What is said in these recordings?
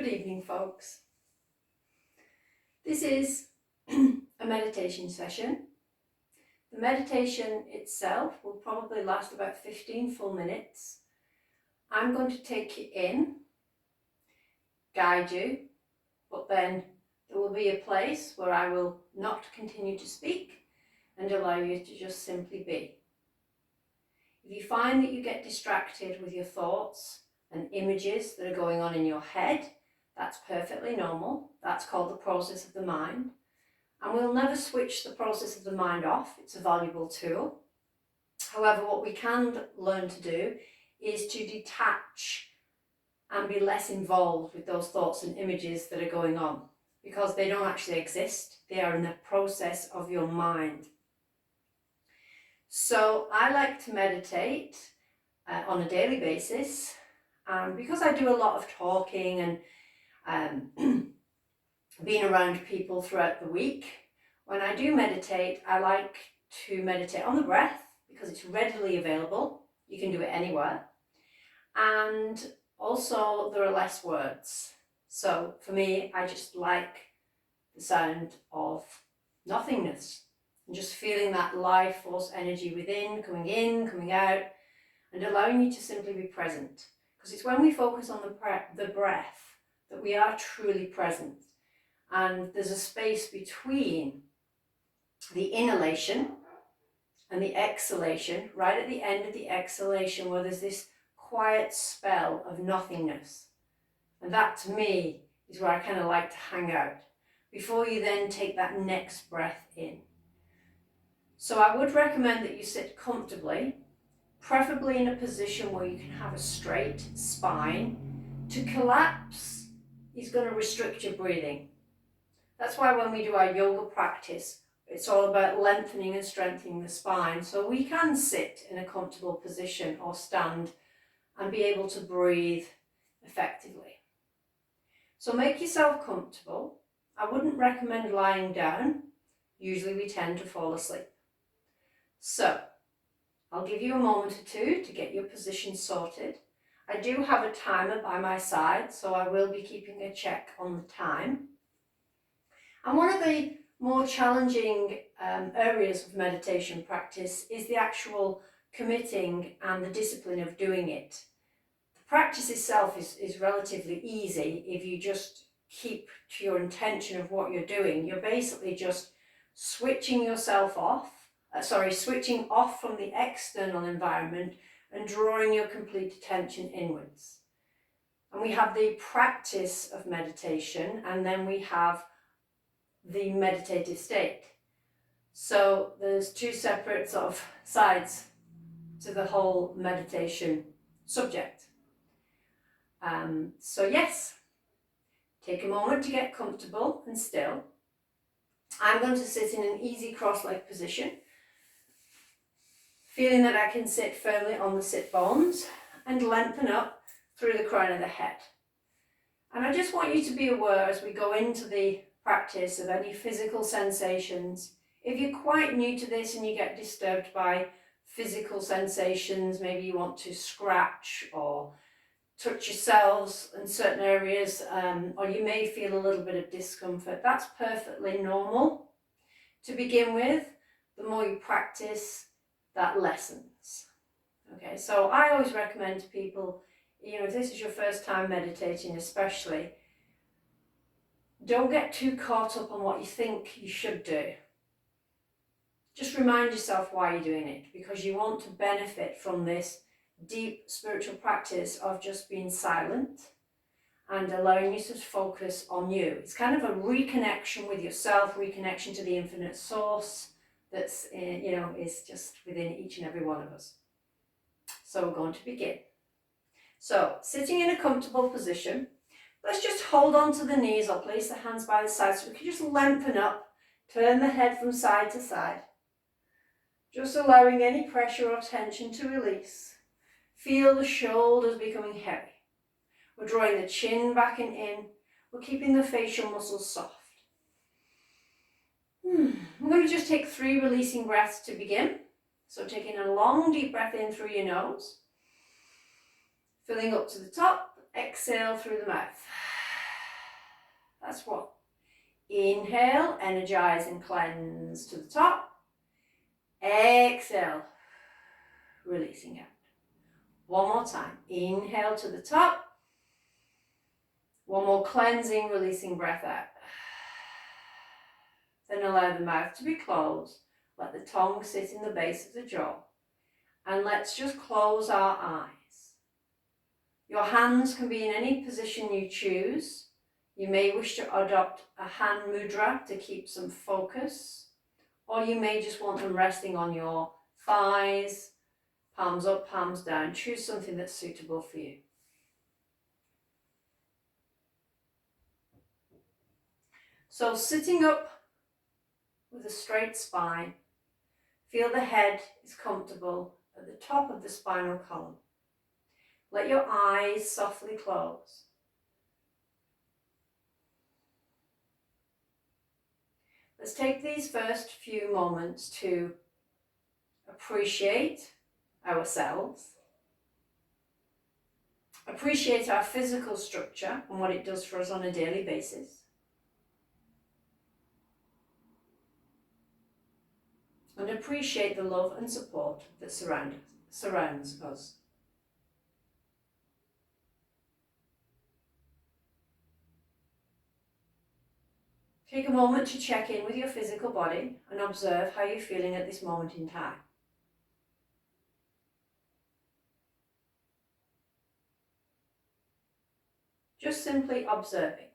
Good evening, folks. This is a meditation session. The meditation itself will probably last about 15 full minutes. I'm going to take you in, guide you, but then there will be a place where I will not continue to speak and allow you to just simply be. If you find that you get distracted with your thoughts and images that are going on in your head, that's perfectly normal. That's called the process of the mind. And we'll never switch the process of the mind off. It's a valuable tool. However, what we can learn to do is to detach and be less involved with those thoughts and images that are going on, because they don't actually exist. They are in the process of your mind. So I like to meditate on a daily basis. Because I do a lot of talking and being around people throughout the week, when I do meditate, I like to meditate on the breath because it's readily available. You can do it anywhere. And also there are less words. So for me, I just like the sound of nothingness and just feeling that life force energy within, coming out, and allowing you to simply be present. Because it's when we focus on the breath that we are truly present. And there's a space between the inhalation and the exhalation, right at the end of the exhalation, where there's this quiet spell of nothingness. And that, to me, is where I kind of like to hang out before you then take that next breath in. So I would recommend that you sit comfortably, preferably in a position where you can have a straight spine. To collapse is going to restrict your breathing. That's why when we do our yoga practice, it's all about lengthening and strengthening the spine. So we can sit in a comfortable position or stand and be able to breathe effectively. So make yourself comfortable. I wouldn't recommend lying down. Usually we tend to fall asleep. So I'll give you a moment or two to get your position sorted. I do have a timer by my side, so I will be keeping a check on the time. And one of the more challenging areas of meditation practice is the actual committing and the discipline of doing it. The practice itself is relatively easy if you just keep to your intention of what you're doing. You're basically just switching off from the external environment and drawing your complete attention inwards. And we have the practice of meditation, and then we have the meditative state. So there's two separate sort of sides to the whole meditation subject. So yes, take a moment to get comfortable and still. I'm going to sit in an easy cross-leg position, feeling that I can sit firmly on the sit bones and lengthen up through the crown of the head. And I just want you to be aware as we go into the practice of any physical sensations. If you're quite new to this and you get disturbed by physical sensations, maybe you want to scratch or touch yourselves in certain areas, or you may feel a little bit of discomfort, that's perfectly normal. To begin with, the more you practice, that lessens. Okay, so I always recommend to people, if this is your first time meditating especially, don't get too caught up on what you think you should do. Just remind yourself why you're doing it, because you want to benefit from this deep spiritual practice of just being silent and allowing you to focus on you. It's kind of a reconnection with yourself, reconnection to the infinite source that's, is just within each and every one of us. So we're going to begin. So sitting in a comfortable position, let's just hold on to the knees or place the hands by the side so we can just lengthen up, turn the head from side to side. Just allowing any pressure or tension to release. Feel the shoulders becoming heavy. We're drawing the chin back and in. We're keeping the facial muscles soft. I'm going to just take 3 releasing breaths to begin. So taking a long deep breath in through your nose. Filling up to the top. Exhale through the mouth. That's what. Inhale, energize and cleanse to the top. Exhale, releasing out. One more time. Inhale to the top. One more cleansing, releasing breath out. Then allow the mouth to be closed. Let the tongue sit in the base of the jaw. And let's just close our eyes. Your hands can be in any position you choose. You may wish to adopt a hand mudra to keep some focus, or you may just want them resting on your thighs, palms up, palms down. Choose something that's suitable for you. So sitting up with a straight spine, feel the head is comfortable at the top of the spinal column. Let your eyes softly close. Let's take these first few moments to appreciate ourselves, appreciate our physical structure and what it does for us on a daily basis, and appreciate the love and support that surrounds us. Take a moment to check in with your physical body and observe how you're feeling at this moment in time. Just simply observing.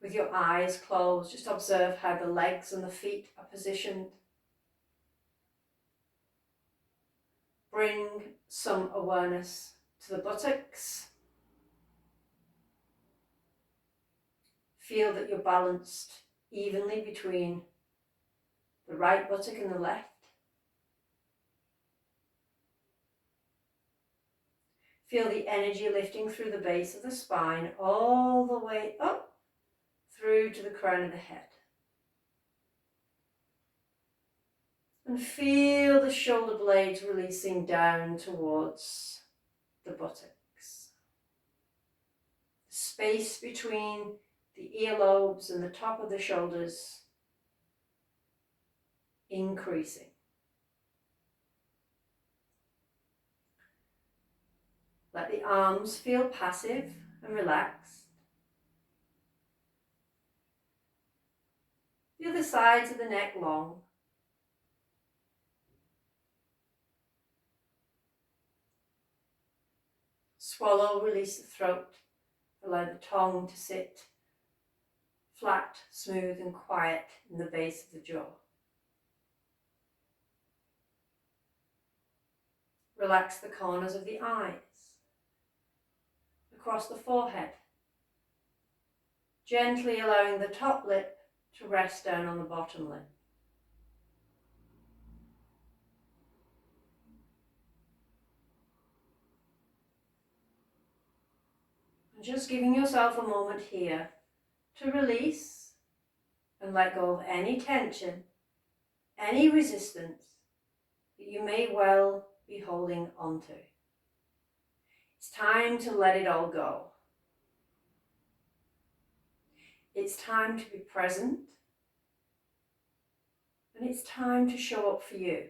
With your eyes closed, just observe how the legs and the feet are positioned. Bring some awareness to the buttocks. Feel that you're balanced evenly between the right buttock and the left. Feel the energy lifting through the base of the spine all the way up through to the crown of the head. And feel the shoulder blades releasing down towards the buttocks. The space between the earlobes and the top of the shoulders increasing. Let the arms feel passive and relaxed. Feel the sides of the neck long. Swallow, release the throat. Allow the tongue to sit flat, smooth and quiet in the base of the jaw. Relax the corners of the eyes, across the forehead, gently allowing the top lip to rest down on the bottom lip. And just giving yourself a moment here to release and let go of any tension, any resistance that you may well be holding onto. It's time to let it all go. It's time to be present, and it's time to show up for you.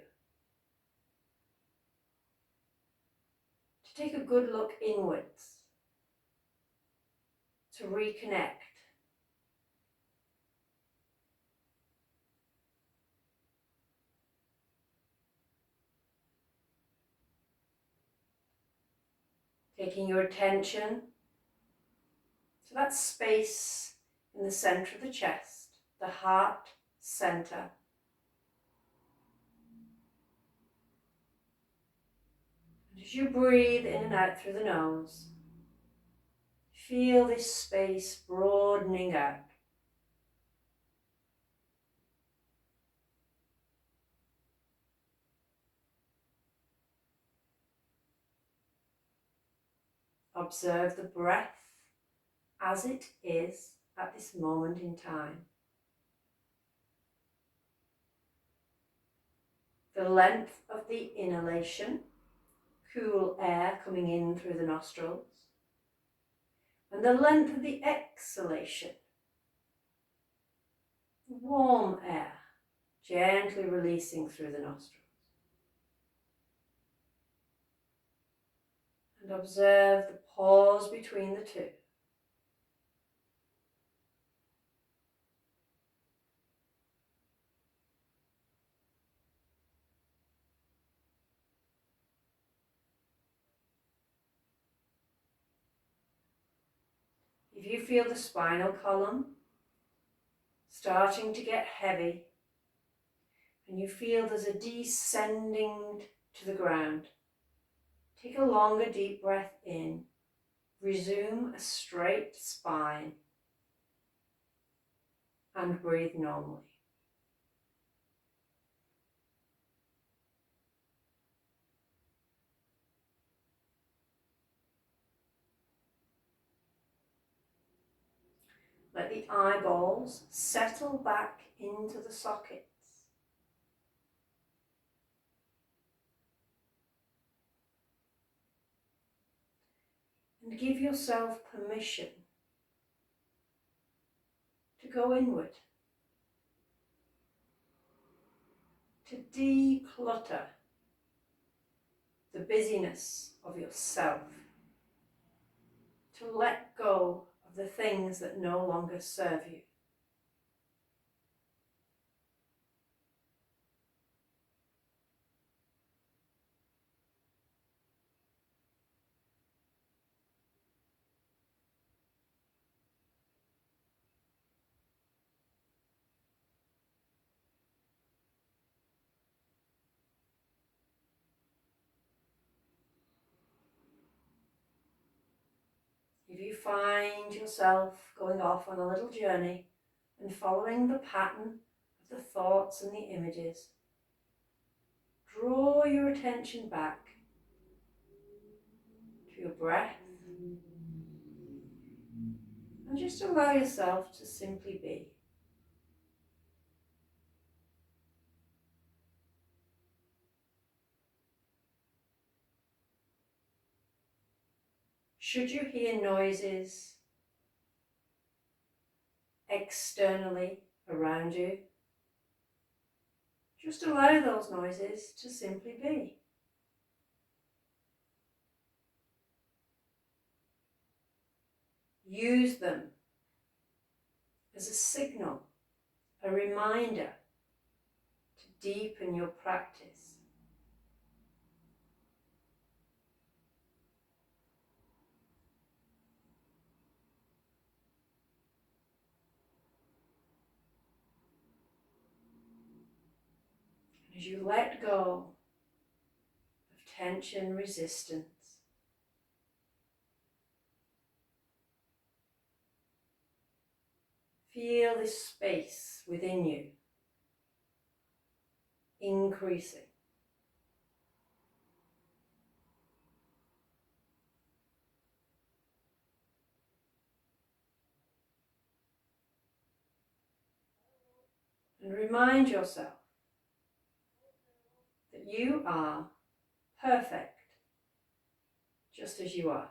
To take a good look inwards, to reconnect. Taking your attention to that space in the center of the chest, the heart center. And as you breathe in and out through the nose, feel this space broadening out. Observe the breath as it is at this moment in time. The length of the inhalation cool air coming in through the nostrils, and the length of the exhalation, warm air gently releasing through the nostrils. And observe the pause between the two. If you feel the spinal column starting to get heavy, and you feel there's a descending to the ground, take a longer deep breath in. Resume a straight spine and breathe normally. Let the eyeballs settle back into the sockets. And give yourself permission to go inward, to declutter the busyness of yourself, to let go of the things that no longer serve you. If you find yourself going off on a little journey and following the pattern of the thoughts and the images, draw your attention back to your breath and just allow yourself to simply be. Should you hear noises externally around you, just allow those noises to simply be. Use them as a signal, a reminder to deepen your practice. As you let go of tension, resistance, feel this space within you increasing. And remind yourself that you are perfect just as you are.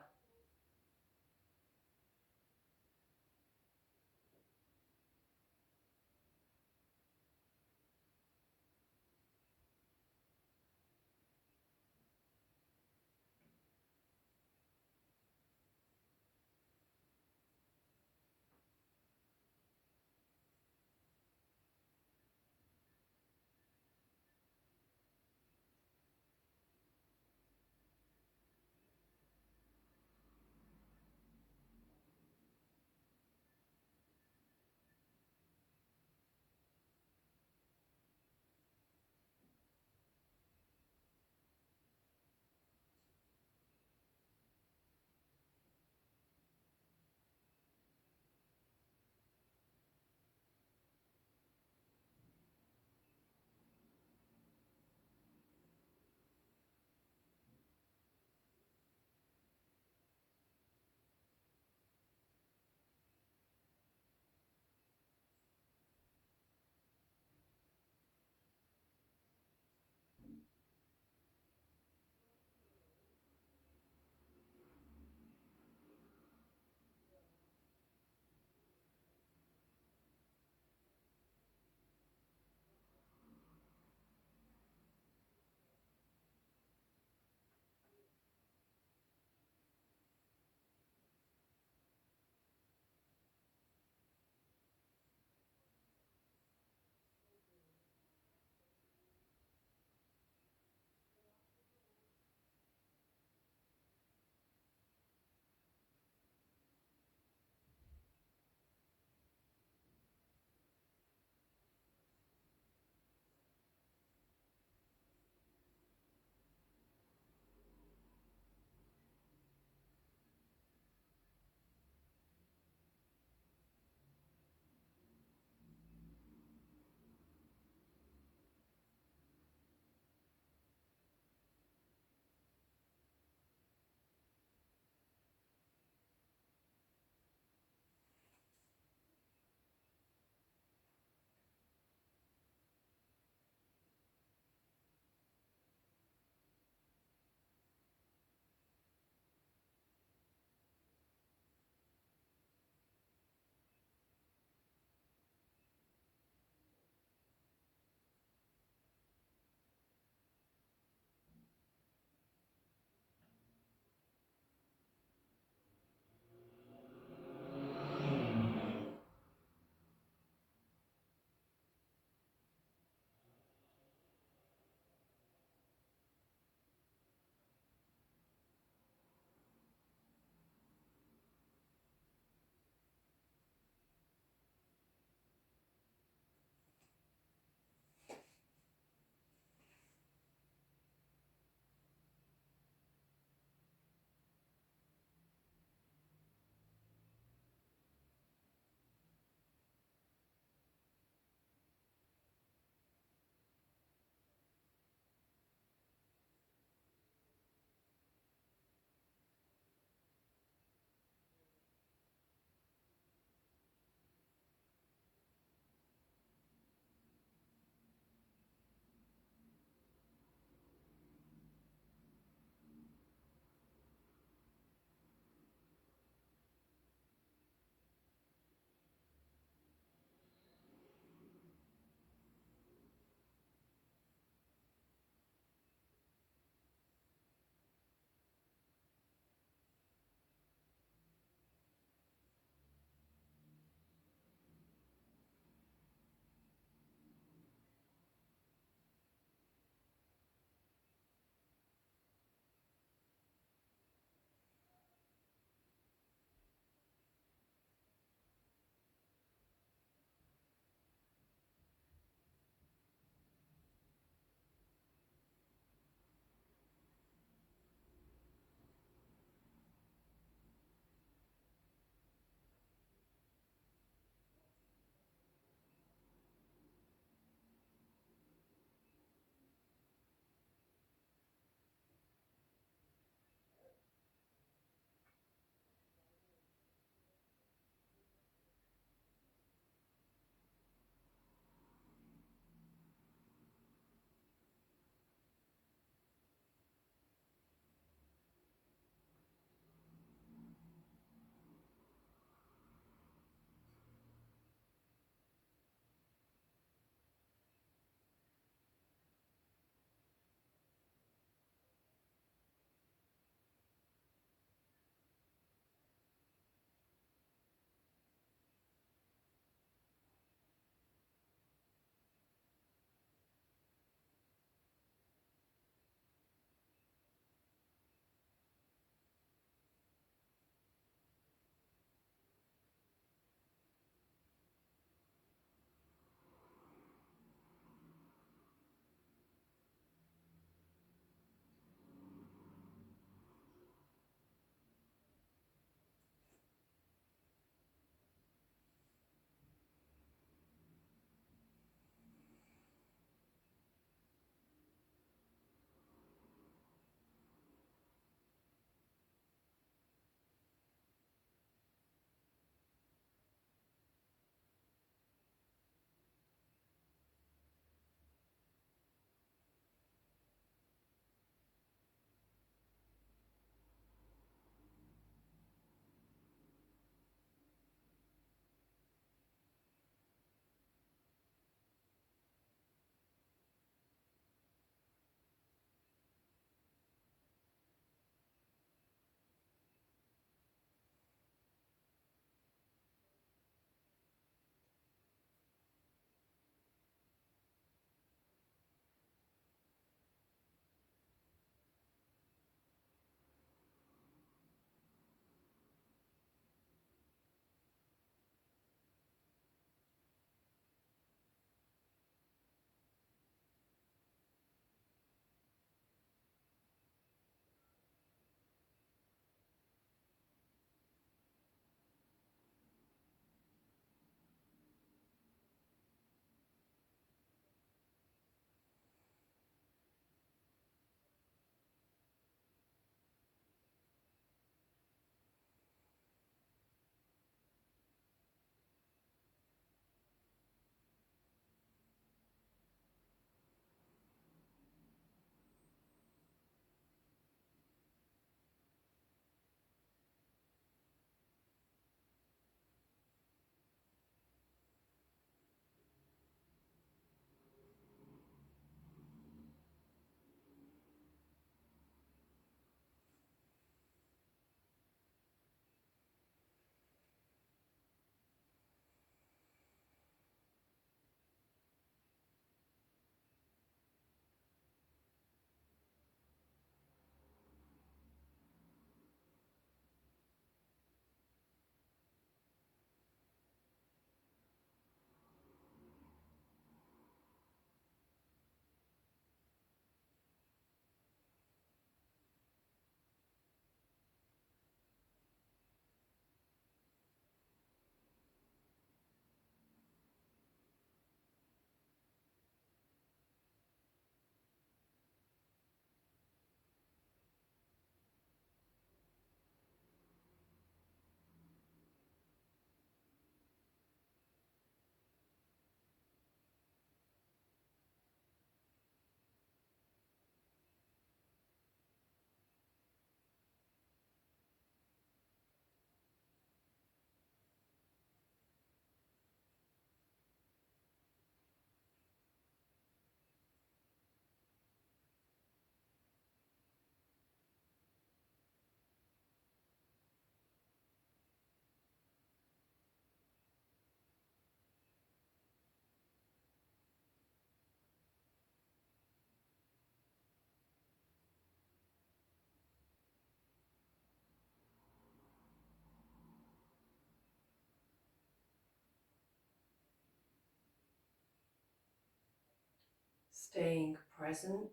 staying present,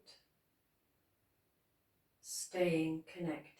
staying connected.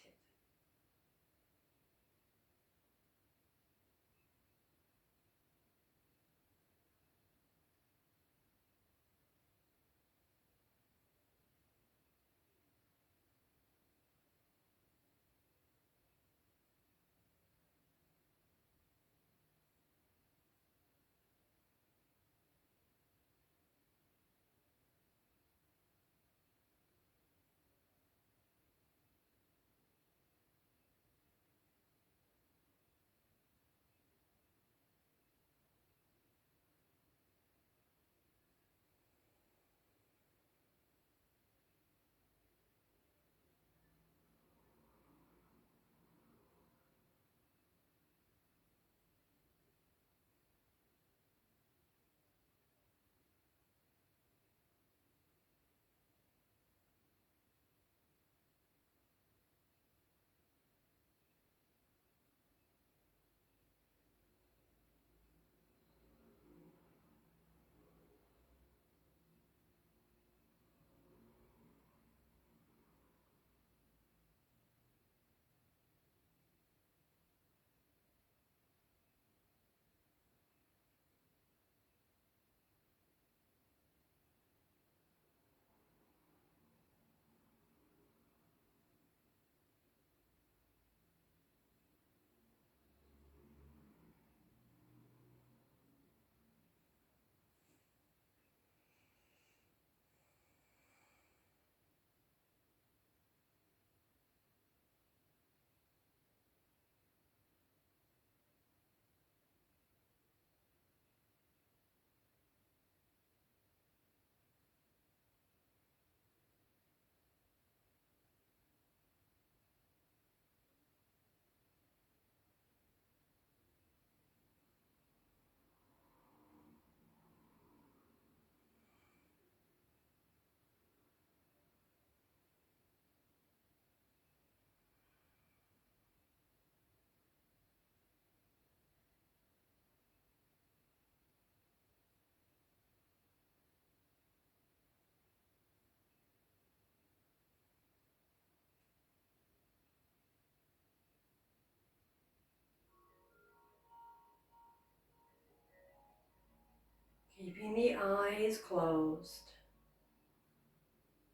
Keeping the eyes closed,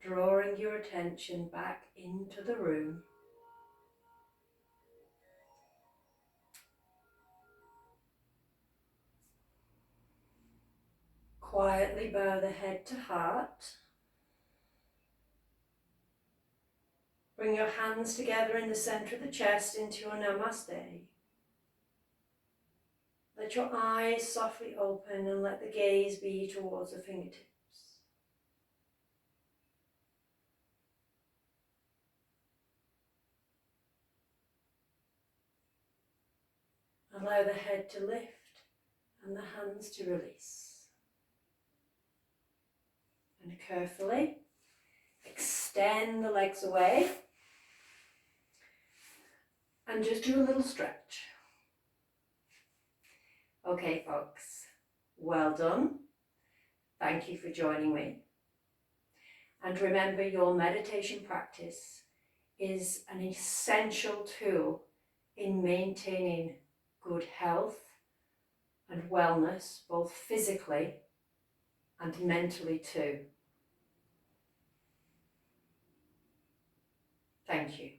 drawing your attention back into the room. Quietly bow the head to heart. Bring your hands together in the center of the chest into your namaste. Let your eyes softly open and let the gaze be towards the fingertips. Allow the head to lift and the hands to release. And carefully extend the legs away and just do a little stretch. Okay, folks, well done. Thank you for joining me. And remember, your meditation practice is an essential tool in maintaining good health and wellness, both physically and mentally too. Thank you.